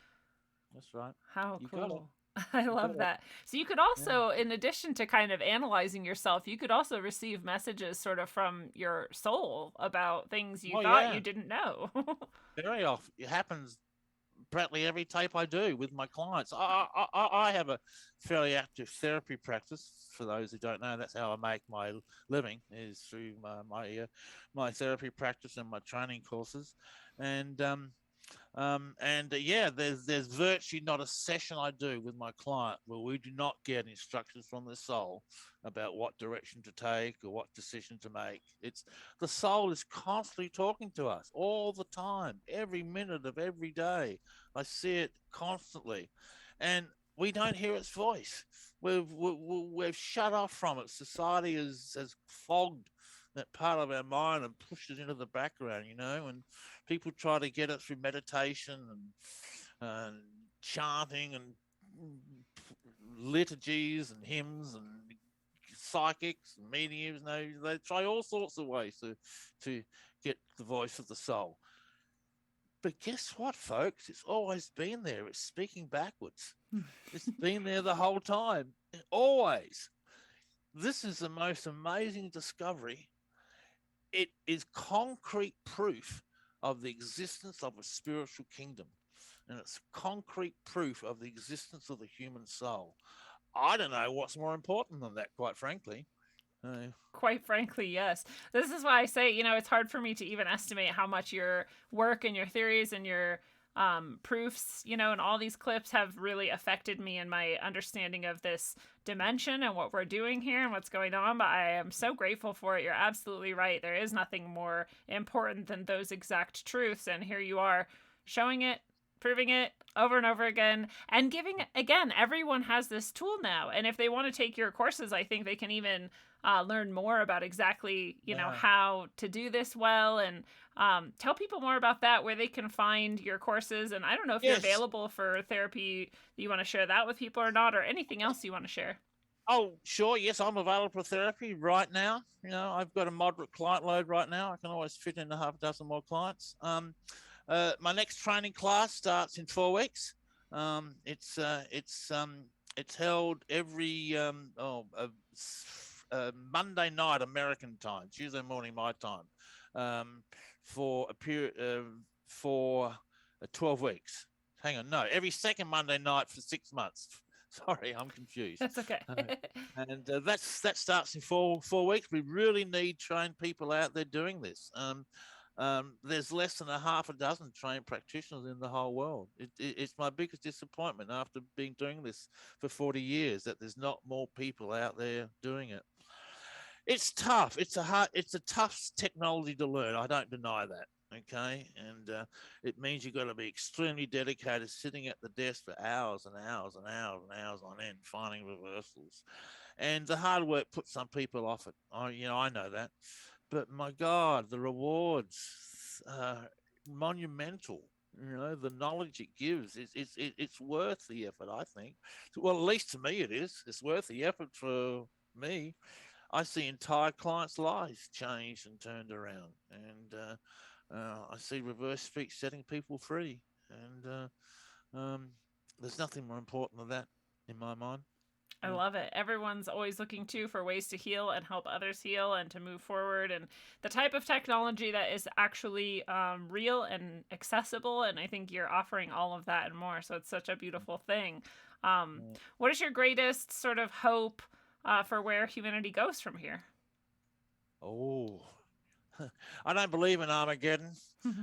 That's right. How You got cool. I love that. So you could also, in addition to kind of analyzing yourself, you could also receive messages sort of from your soul about things you thought you didn't know. Very often. It happens practically every tape I do with my clients. I have a fairly active therapy practice. For those who don't know, that's how I make my living, is through my therapy practice and my training courses. And there's virtually not a session I do with my client where we do not get instructions from the soul about what direction to take or what decision to make. It's the soul is constantly talking to us all the time, every minute of every day. I see it constantly, and we don't hear its voice. We've shut off from it. Society has fogged that part of our mind and pushed it into the background, and people try to get it through meditation and chanting and liturgies and hymns and psychics, mediums. They try all sorts of ways to get the voice of the soul. But guess what, folks? It's always been there. It's speaking backwards. It's been there the whole time, always. This is the most amazing discovery. It is concrete proof of the existence of a spiritual kingdom, and it's concrete proof of the existence of the human soul. I don't know what's more important than that, quite frankly. Quite frankly, yes. This is why I say, it's hard for me to even estimate how much your work and your theories and your proofs, and all these clips have really affected me and my understanding of this dimension and what we're doing here and what's going on. But I am so grateful for it. You're absolutely right. There is nothing more important than those exact truths. And here you are showing it, proving it over and over again, and giving, again, everyone has this tool now. And if they want to take your courses, I think they can even learn more about exactly, how to do this well, and tell people more about that, where they can find your courses. And I don't know if you're available for therapy. You want to share that with people or not, or anything else you want to share? Oh, sure. Yes, I'm available for therapy right now. I've got a moderate client load right now. I can always fit in a half dozen more clients. My next training class starts in 4 weeks. It's held every Monday night American time, Tuesday morning my time, for a period for 12 weeks. Hang on, no, every second Monday night for 6 months. Sorry, I'm confused. That's okay. And that starts in four weeks. We really need trained people out there doing this. There's less than a half a dozen trained practitioners in the whole world. It's my biggest disappointment after being doing this for 40 years that there's not more people out there doing it. It's tough. It's a tough technology to learn. I don't deny that. Okay, and it means you've got to be extremely dedicated, sitting at the desk for hours and hours and hours and hours on end, finding reversals, and the hard work puts some people off it. I know that, but my God, the rewards are monumental. The knowledge it gives, it's worth the effort, I think. Well, at least to me it is. It's worth the effort for me. I see entire clients' lives changed and turned around, and I see reverse speech setting people free, and there's nothing more important than that in my mind. I love it. Everyone's always looking for ways to heal and help others heal and to move forward, and the type of technology that is actually real and accessible. And I think you're offering all of that and more. So it's such a beautiful thing. What is your greatest sort of hope for where humanity goes from here? Oh, I don't believe in Armageddon.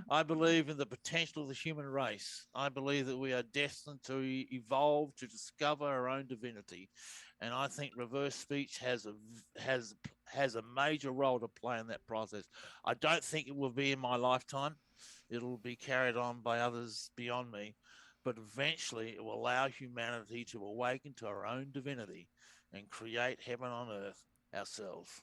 I believe in the potential of the human race. I believe that we are destined to evolve to discover our own divinity, and I think reverse speech has a major role to play in that process. I don't think it will be in my lifetime. It'll be carried on by others beyond me, but eventually it will allow humanity to awaken to our own divinity and create heaven on earth ourselves.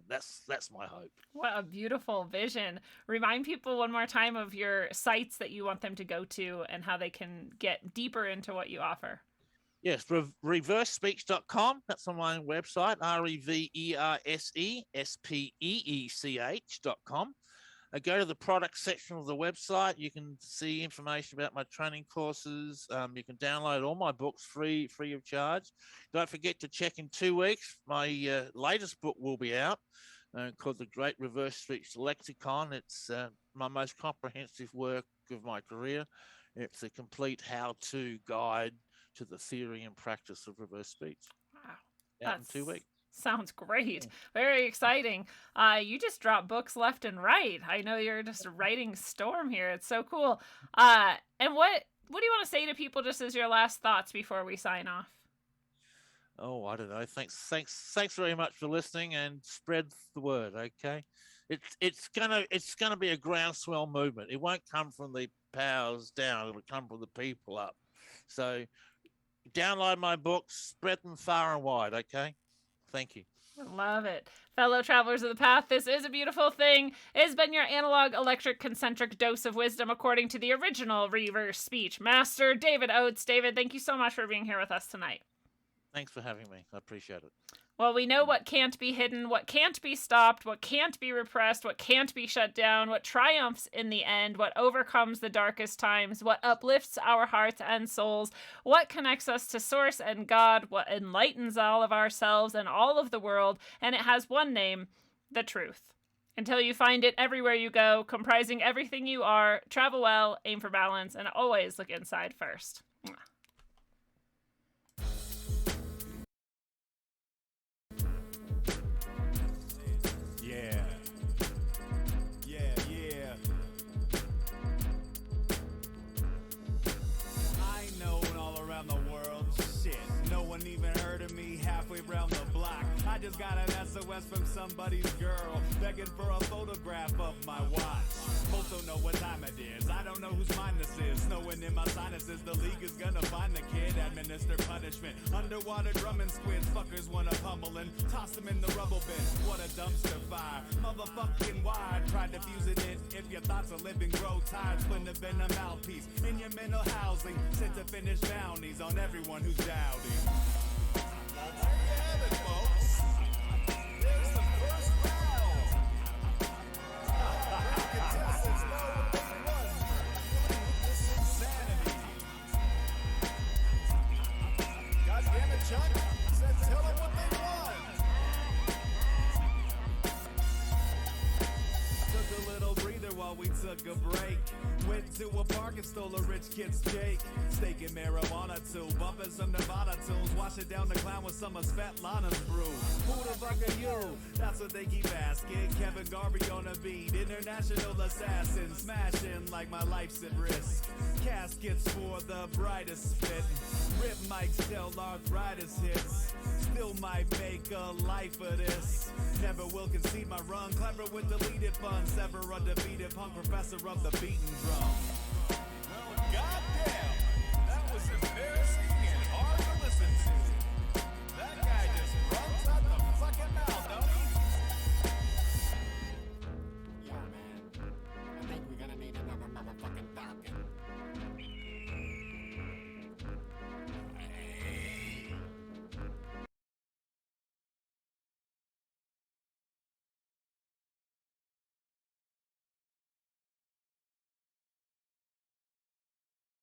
That's my hope. What a beautiful vision. Remind people one more time of your sites that you want them to go to and how they can get deeper into what you offer. Yes, reversespeech.com. That's on my website, reversespeech.com. Go to the product section of the website. You can see information about my training courses. You can download all my books free of charge. Don't forget to check in 2 weeks. My latest book will be out called The Great Reverse Speech Lexicon. It's my most comprehensive work of my career. It's a complete how-to guide to the theory and practice of reverse speech. Wow. Out in 2 weeks. Sounds great. Very exciting. You just drop books left and right. I know you're just writing storm here. It's so cool. And what do you want to say to people just as your last thoughts before we sign off? Oh, I don't know. Thanks very much for listening, and spread the word. Okay, it's gonna be a groundswell movement. It won't come from the powers down. It'll come from the people up. So download my books, spread them far and wide. Okay. Thank you. Love it. Fellow travelers of the path, this is a beautiful thing. It has been your analog, electric, concentric dose of wisdom according to the original reverse speech master, David Oates. David, thank you so much for being here with us tonight. Thanks for having me. I appreciate it. Well, we know what can't be hidden, what can't be stopped, what can't be repressed, what can't be shut down, what triumphs in the end, what overcomes the darkest times, what uplifts our hearts and souls, what connects us to Source and God, what enlightens all of ourselves and all of the world, and it has one name, the truth. Until you find it everywhere you go, comprising everything you are, travel well, aim for balance, and always look inside first. Yeah. I know all around the world, shit. No one even heard of me halfway around the block. I just got an SOS from somebody's girl, begging for a photograph of my watch. Most don't know what time it is. I don't know whose mind this is. Snowing in my sinuses, the league is gonna find the kid, administer punishment. Underwater drumming squids, fuckers wanna pummel and toss them in the rubble bin. What a dumpster fire, motherfucking wide. Try diffusing it if your thoughts are living, grow tired. Split a venom mouthpiece in your mental housing. Sent to finish bounties on everyone who's doubting. There you have it, folks. There's the first round. Contestants know what they won. This insanity. God damn it, Chuck. Said tell them what they won. Took a little breather while we took a break. Went to a park and stole a rich kid's cake. Staking marijuana too, bumping some Nevada tunes. Wash it down the clown with some of Svetlana's brew. Who the fuck are you? That's what they keep asking. Kevin Garvey on a beat, international assassin. Smashing like my life's at risk. Caskets for the brightest spit. Rip mics tell arthritis hits. Still might make a life of this. Never will concede my run. Clever with deleted fun. Sever undefeated punk professor of the beaten drum.